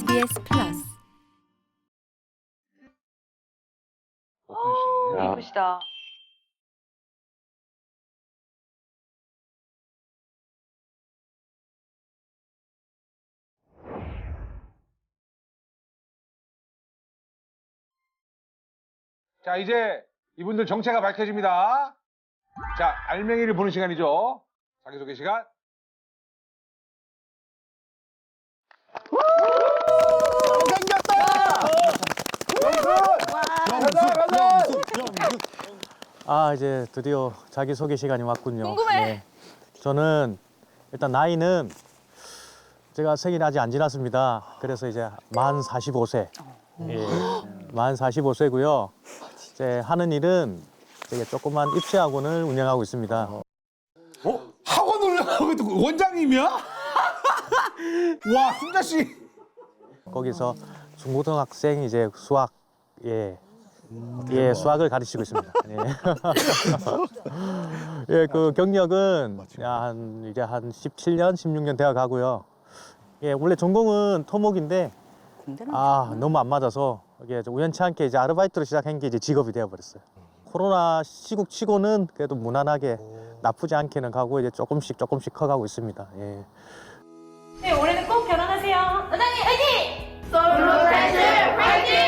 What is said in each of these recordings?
KBS 플러스. 예쁘시다. 자, 이제 이분들 정체가 밝혀집니다. 자, 알맹이를 보는 시간이죠. 자기소개 시간. 아, 이제 드디어 자기소개 시간이 왔군요. 궁금해. 네. 저는 일단 나이는 제가 생일이 아직 안 지났습니다. 그래서 이제 만 45세. 예, 만 45세고요. 이제 하는 일은 되게 조그만 입시학원을 운영하고 있습니다. 학원을 하고 있고 원장님이야? 와, 순자 씨. 거기서 중고등학생 이제 수학, 수학을 가르치고 있습니다. 예. 예, 그 경력은 이제 한 17년, 16년 되어 가고요. 예, 원래 전공은 토목인데 너무 안 맞아서 이게 우연치 않게 이제 아르바이트로 시작한 게 이제 직업이 되어 버렸어요. 코로나 시국 치고는 그래도 무난하게 나쁘지 않게는 가고 이제 조금씩 커가고 있습니다. 예. 네, 올해는 꼭 결혼하세요. 원장님 화이팅! 솔로패스 화이팅!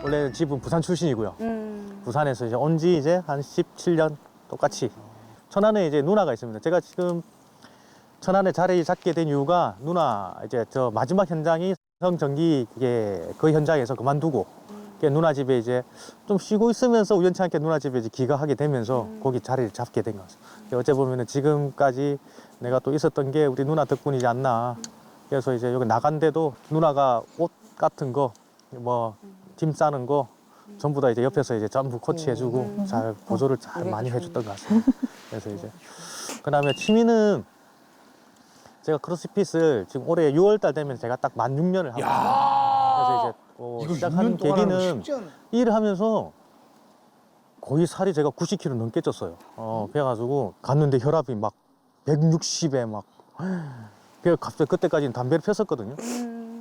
원래 집은 부산 출신이고요. 부산에서 이제 온 지 이제 한 17년 똑같이. 천안에 이제 누나가 있습니다. 제가 지금 천안에 자리 잡게 된 이유가 누나 이제 저 마지막 현장이 성전기 그 현장에서 그만두고 누나 집에 이제 좀 쉬고 있으면서 우연치 않게 누나 집에 이제 귀가하게 되면서 거기 자리를 잡게 된 것 같습니다. 어째 보면은 지금까지 내가 또 있었던 게 우리 누나 덕분이지 않나. 그래서 이제 여기 나간데도 누나가 옷 같은 거, 뭐 짐 싸는 거 전부 다 이제 옆에서 이제 전부 코치해주고 잘 보조를 잘 많이 해줬던 것 같습니다. 그래서 이제 그다음에 취미는 제가 크로스핏을 지금 올해 6월달 되면 제가 딱 만 6년을 하고 있어요. 그래서 이제 시작한 계기는 일을 하면서 거의 살이 제가 90kg 넘게 쪘어요. 그래가지고 갔는데 혈압이 막 160에 막 그래서 갑자기 그때까지는 담배를 폈었거든요.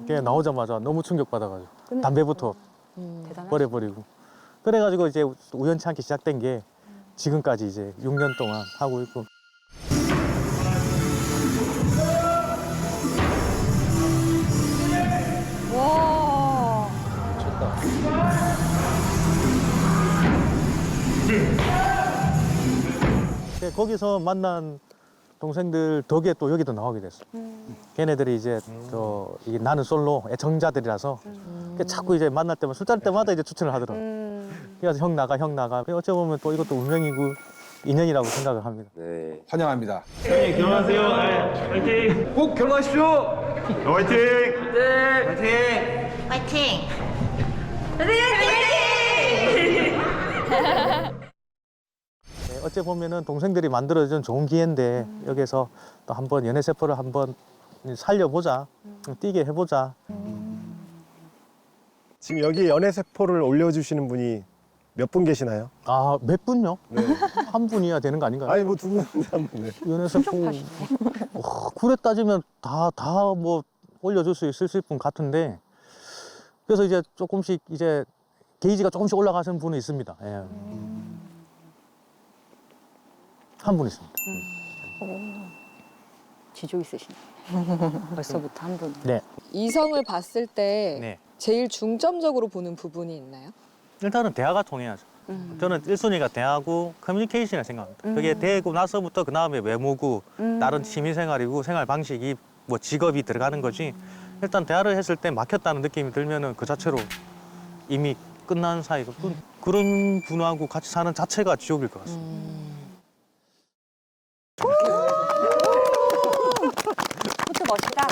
그게 나오자마자 너무 충격받아가지고 담배부터 버려버리고 그래가지고 이제 우연치 않게 시작된 게 지금까지 이제 6년 동안 하고 있고. 와. 거기서 만난 동생들 덕에 또 여기도 나오게 됐어. 걔네들이 이제 이게 나는 솔로 애청자들이라서 자꾸 이제 만날 때마다 술자리 때마다 이제 추천을 하더라고. 그래서 형 나가. 어찌 보면 또 이것도 운명이고 인연이라고 생각을 합니다. 네. 환영합니다. 네, 결혼하세요. 네, 화이팅! 꼭 결혼하십시오. 화이팅! 화이팅! 네, 어찌 보면은 동생들이 만들어준 좋은 기회인데 여기서 또 한번 연애 세포를 한번 살려보자, 뛰게 해보자. 지금 여기 연애세포를 올려주시는 분이 몇 분 계시나요? 아, 몇 분요? 네. 한 분이야 되는 거 아닌가요? 아니 뭐 두 분, 한 분. 네. 연애 세포 그래 따지면 다 뭐 올려줄 수 있을 분 같은데 그래서 이제 조금씩 이제 게이지가 조금씩 올라가시는 분이 있습니다. 예. 한 분 있습니다. 지조 있으시네. 벌써부터 한 분. 네. 이성을 봤을 때 네. 제일 중점적으로 보는 부분이 있나요? 일단은 대화가 통해야죠. 저는 1순위가 대화고 커뮤니케이션이라고 생각합니다. 그게 되고 나서부터 그 다음에 외모고 다른 취미생활이고 생활 방식이 뭐 직업이 들어가는 거지. 일단 대화를 했을 때 막혔다는 느낌이 들면은 그 자체로 이미 끝난 사이고 그런 분하고 같이 사는 자체가 지옥일 것 같습니다. 포트 멋있다.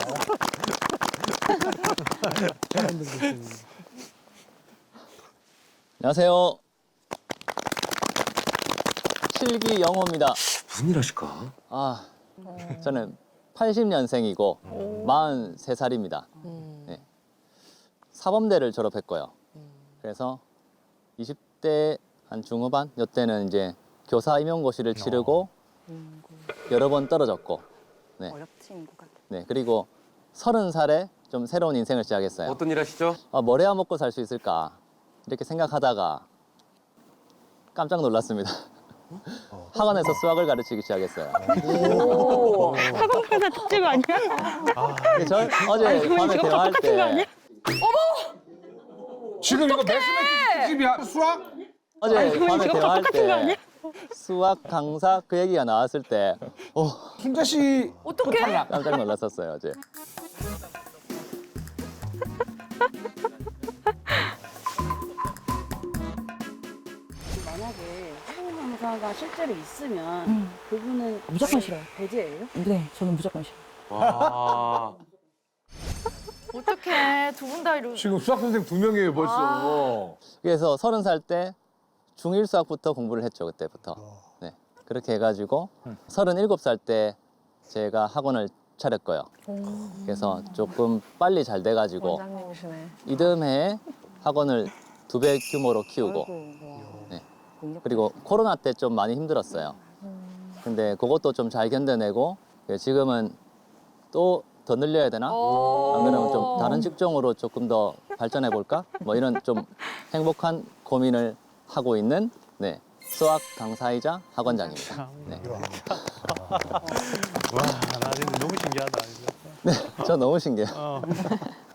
안녕하세요. 7기 영호입니다. 무슨 일 하실까? 저는 80년생이고 43살입니다. 네. 사범대를 졸업했고요. 그래서 20대 한 중후반 이때는 이제 교사 임용고시를 치르고 여러 번 떨어졌고 네. 어렵지 인구가. 네. 그리고 30살에 좀 새로운 인생을 시작했어요. 어떤 일 하시죠? 뭘 해야 먹고 살 수 있을까 이렇게 생각하다가 깜짝 놀랐습니다. 학원에서 수학을 가르치기 시작했어요. 오, 학원가사 특집 아니야? 저 어제 밤에 대화할 때 지금 이거 매스매틱 특집이야? 수학? 어제 밤에 대화할 때 수학 강사 그 얘기가 나왔을 때 순자 씨 어떡해? 탈락. 깜짝 놀랐었어요 어제. 만약에 학원 강사가 실제로 있으면 그분은 무조건 싫어요. 배제예요? 네, 저는 무조건 싫어. 와. 어떡해. 두 분 다 이러고. 지금 수학 선생 2명이에요 벌써. 그래서 30살 때 중1 수학부터 공부를 했죠 그때부터. 네 그렇게 해가지고 37살 때 제가 학원을 차렸고요. 그래서 조금 빨리 잘 돼가지고 원장님이시네. 이듬해에 학원을 2배 규모로 키우고 네. 그리고 코로나 때 좀 많이 힘들었어요. 근데 그것도 좀 잘 견뎌내고 지금은 또 더 늘려야 되나? 안 그러면 좀 다른 직종으로 조금 더 발전해 볼까? 뭐 이런 좀 행복한 고민을 하고 있는 네. 수학 강사이자 학원장입니다. 네. 와, 나 진짜 너무 신기하다. 진짜. 네, 저 너무 신기해요.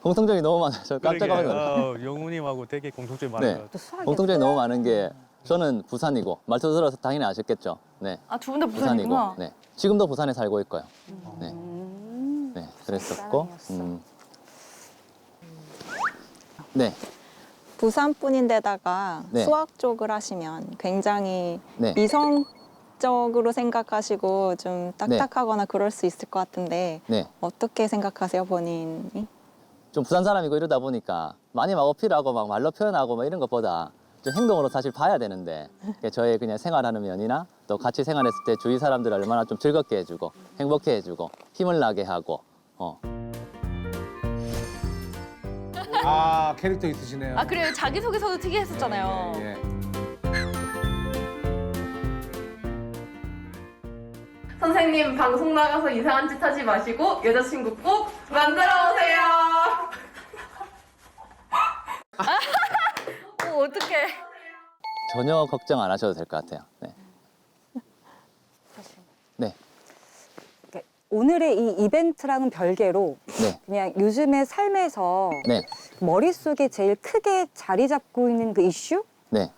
공통점이 너무 많아요. 저 깜짝 놀랐어요. 영훈님하고 되게 공통점이 많은 네. 것 같아요. 공통점이 너무 많은 게 저는 부산이고 말투 들어서 당연히 아셨겠죠. 네. 아, 두 분 다 부산이구나. 네. 지금도 부산에 살고 있고요. 네. 네. 그랬었고. 네. 부산 분인데다가 네. 수학 쪽을 하시면 굉장히 네. 이성적으로 생각하시고 좀 딱딱하거나 그럴 수 있을 것 같은데 네. 어떻게 생각하세요, 본인이? 좀 부산 사람이고 이러다 보니까 많이 막 어필하고 막 말로 표현하고 막 이런 것보다 좀 행동으로 사실 봐야 되는데 저의 그냥 생활하는 면이나 또 같이 생활했을 때 주위 사람들을 얼마나 좀 즐겁게 해주고 행복해 해주고 힘을 나게 하고 아 캐릭터 있으시네요. 아, 그래요. 자기소개서도 특이했었잖아요. 예, 예. 선생님, 방송 나가서 이상한 짓 하지 마시고 여자친구 꼭 만들어 오세요. 어떡해. 전혀 걱정 안 하셔도 될 것 같아요. 네. 네. 그러니까 오늘의 이 이벤트랑은 별개로 네. 그냥 요즘의 삶에서 네. 머릿속에 제일 크게 자리 잡고 있는 그 이슈? 네.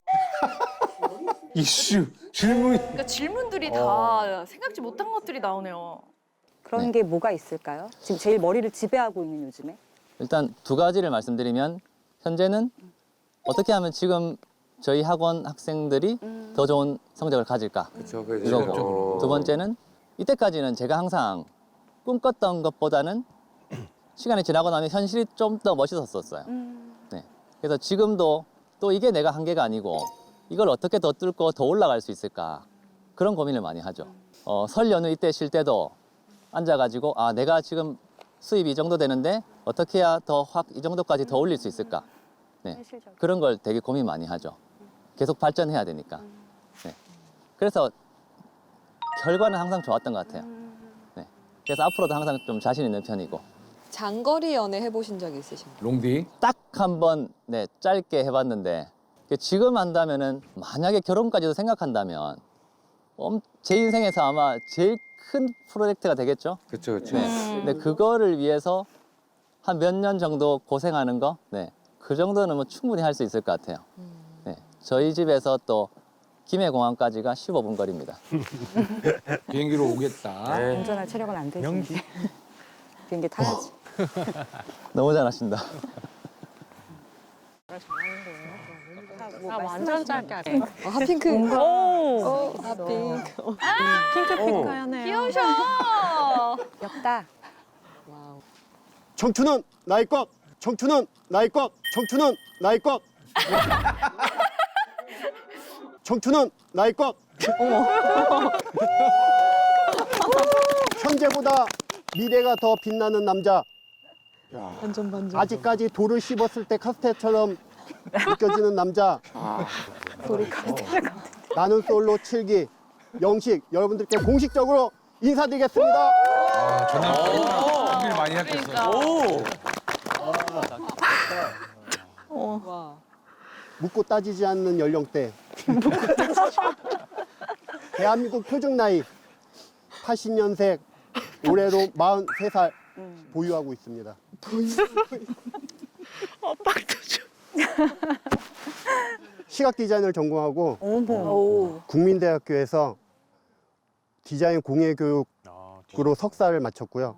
이슈 질문이 그러니까 질문들이 다 생각지 못한 것들이 나오네요. 그런 네. 게 뭐가 있을까요? 지금 제일 머리를 지배하고 있는 요즘에? 일단 두 가지를 말씀드리면 현재는 어떻게 하면 지금 저희 학원 학생들이 더 좋은 성적을 가질까? 그렇죠. 이거고 두 번째는 이때까지는 제가 항상 꿈꿨던 것보다는 시간이 지나고 나면 현실이 좀 더 멋있었어요. 네. 그래서 지금도 또 이게 내가 한계가 아니고 이걸 어떻게 더 뚫고 더 올라갈 수 있을까? 그런 고민을 많이 하죠. 설 연휴 이때 쉴 때도 앉아가지고 아 내가 지금 수입이 이 정도 되는데 어떻게 해야 더 확 이 정도까지 더 올릴 수 있을까? 네. 그런 걸 되게 고민 많이 하죠. 계속 발전해야 되니까. 네. 그래서 결과는 항상 좋았던 것 같아요. 네. 그래서 앞으로도 항상 좀 자신 있는 편이고. 장거리 연애 해보신 적 있으신가요? 롱디. 딱 한 번 네, 짧게 해봤는데 지금 한다면은 만약에 결혼까지도 생각한다면 제 인생에서 아마 제일 큰 프로젝트가 되겠죠. 그렇죠, 그렇죠. 네. 근데 그거를 위해서 한 몇 년 정도 고생하는 거, 네, 그 정도는 뭐 충분히 할 수 있을 것 같아요. 네, 저희 집에서 또 김해공항까지가 15분 거리입니다. 비행기로 오겠다. 네. 운전할 체력은 안 되지. 명기. 비행기 타야지. 너무 잘하신다. 뭐 완전 짧게 하네. 핫핑크. 핫핑크. 핑크핑크하네요. 귀여우셔. 귀엽다. 청춘은 나의 것, 청춘은 나의 것, 청춘은 나의 것. 청춘은 나의 것. 현재보다 미래가 더 빛나는 남자. 반전 반전. 아직까지 돌을 씹었을 때 카스테처럼 느껴지는 남자. 우리 카스텔 나는 솔로 7기 영식 여러분들께 공식적으로 인사드리겠습니다. 아, 전남 준비를 많이 했겠어요. 와. 묻고 따지지 않는 연령대. 대한민국 표준 나이 80년생, 올해로 43살 보유하고 있습니다. 시각 디자인을 전공하고 국민대학교에서 디자인 공예교육으로 석사를 마쳤고요.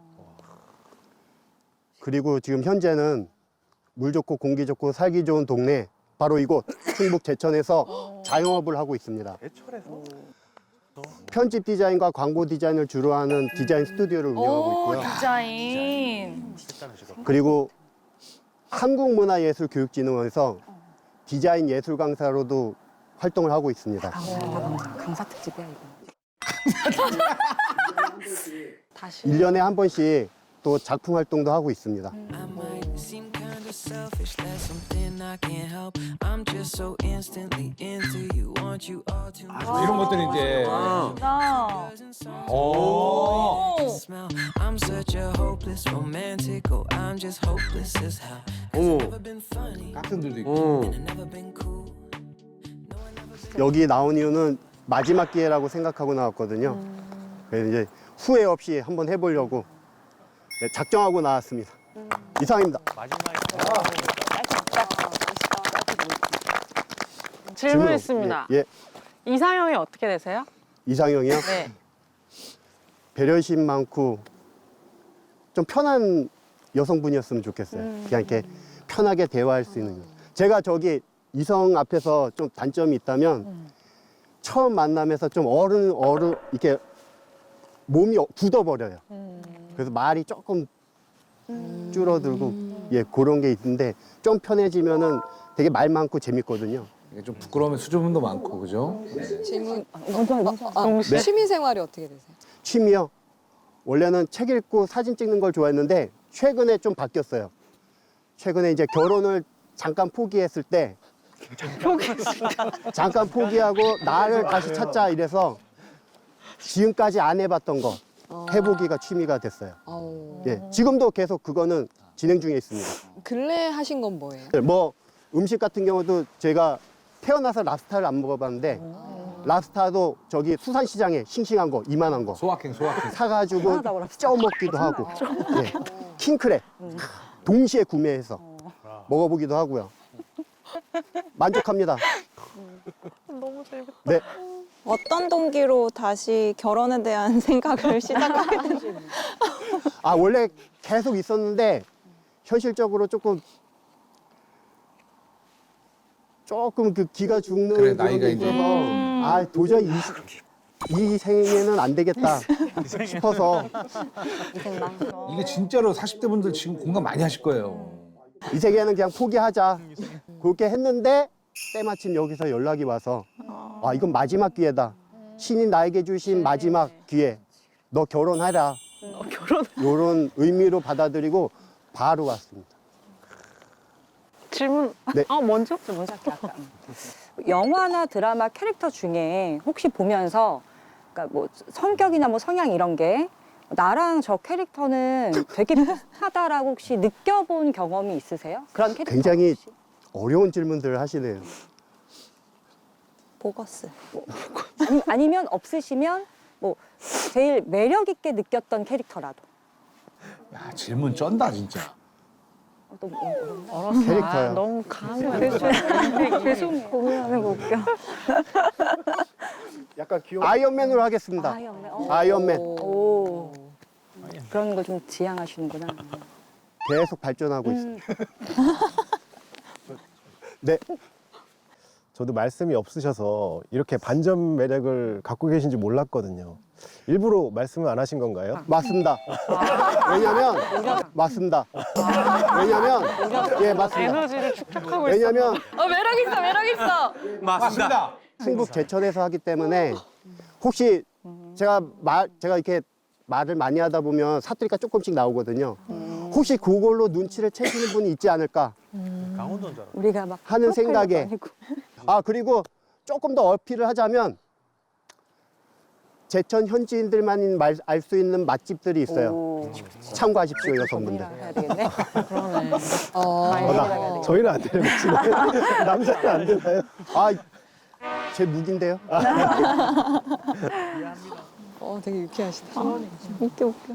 그리고 지금 현재는 물 좋고 공기 좋고 살기 좋은 동네, 바로 이곳 충북 제천에서 자영업을 하고 있습니다. 편집 디자인과 광고 디자인을 주로 하는 디자인 스튜디오를 운영하고 있고요. 디자인. 그리고 한국문화예술교육진흥원에서 디자인 예술 강사로도 활동을 하고 있습니다. 강사 특집이야 이거. 다시. 1년에 한 번씩 또 작품 활동도 하고 있습니다. 이런 것들이 이제. 오. 깍등들도 있고. 여기 나온 이유는 마지막 기회라고 생각하고 나왔거든요. 그래서 이제 후회 없이 한번 해보려고 작정하고 나왔습니다. 이상입니다. 질문 있습니다. 예, 이상형이 어떻게 되세요? 이상형이요? 네. 배려심 많고 좀 편한 여성분이었으면 좋겠어요. 그냥 이렇게 편하게 대화할 수 있는. 제가 저기 이성 앞에서 좀 단점이 있다면 처음 만남에서 좀 어른 이렇게 몸이 굳어버려요. 그래서 말이 조금 줄어들고 예 그런 게 있는데 좀 편해지면은 되게 말 많고 재밌거든요. 이게 좀 부끄러우면 수줍음도 많고, 그죠? 질문. 네. 취미 생활이 어떻게 되세요? 취미요? 원래는 책 읽고 사진 찍는 걸 좋아했는데 최근에 좀 바뀌었어요. 최근에 이제 결혼을 잠깐 포기했을 때 잠깐 포기하고 나를 다시 찾자 이래서 지금까지 안 해봤던 거 해보기가 취미가 됐어요. 예, 지금도 계속 그거는 진행 중에 있습니다. 근래 하신 건 뭐예요? 뭐 음식 같은 경우도 제가 태어나서 랍스타를 안 먹어봤는데 랍스타도 저기 수산시장에 싱싱한 거 이만한 거 소확행. 사가지고 쪄 먹기도 하고 예, 킹크랩 동시에 구매해서 먹어보기도 하고요. 만족합니다. 너무 재밌다. 네. 어떤 동기로 다시 결혼에 대한 생각을 시작하게 되는지. 아 원래 계속 있었는데 현실적으로 조금 그 기가 죽는 그래, 그런 나이가 게 이제. 있어서 아 도저히 이 생에는 안 되겠다 싶어서 이게 진짜로 40대 분들 지금 공감 많이 하실 거예요. 이 세계는 그냥 포기하자 그렇게 했는데 때마침 여기서 연락이 와서 아 이건 마지막 기회다. 신이 나에게 주신 마지막 기회. 너 결혼하라. 이런 의미로 받아들이고 바로 왔습니다. 질문. 네. 먼저? 먼저 할게 아까. 영화나 드라마 캐릭터 중에 혹시 보면서 그러니까 뭐 성격이나 뭐 성향 이런 게 나랑 저 캐릭터는 되게 비슷하다라고 혹시 느껴본 경험이 있으세요? 그런 캐릭터 굉장히 혹시? 어려운 질문들을 하시네요. 보거스. 아니면 없으시면 뭐 제일 매력 있게 느꼈던 캐릭터라도. 야, 질문 쩐다, 진짜. 또 뭐, 캐릭터요. 너무 강한 계속 고민하는 거 웃겨. 약간 아이언맨으로 하겠습니다. 아이언맨. 아이언맨. 오. 그런 거 좀 지향하시는구나. 계속 발전하고 있습니다. 네. 저도 말씀이 없으셔서 이렇게 반전 매력을 갖고 계신지 몰랐거든요. 일부러 말씀을 안 하신 건가요? 맞습니다. 왜냐면 맞습니다. 왜냐면 예 맞습니다. 에너지를 축적하고 왜냐면 매력 있어, 매력 있어. 맞습니다. 충북 제천에서 하기 때문에 혹시 제가 이렇게 말을 많이 하다 보면 사투리가 조금씩 나오거든요. 혹시 그걸로 눈치를 채시는 분이 있지 않을까 강원도인 줄 알았어요. 우리가 막 하는 생각에 아니고. 아 그리고 조금 더 어필을 하자면 제천 현지인들만 알 수 있는 맛집들이 있어요. 오. 참고하십시오, 여성분들. 해야 되겠네. 그러네. 저희는 안 되는 거지. 남자는 안 되나요? 아, 제 무기인데요. 되게 유쾌하시다. 웃겨 웃겨.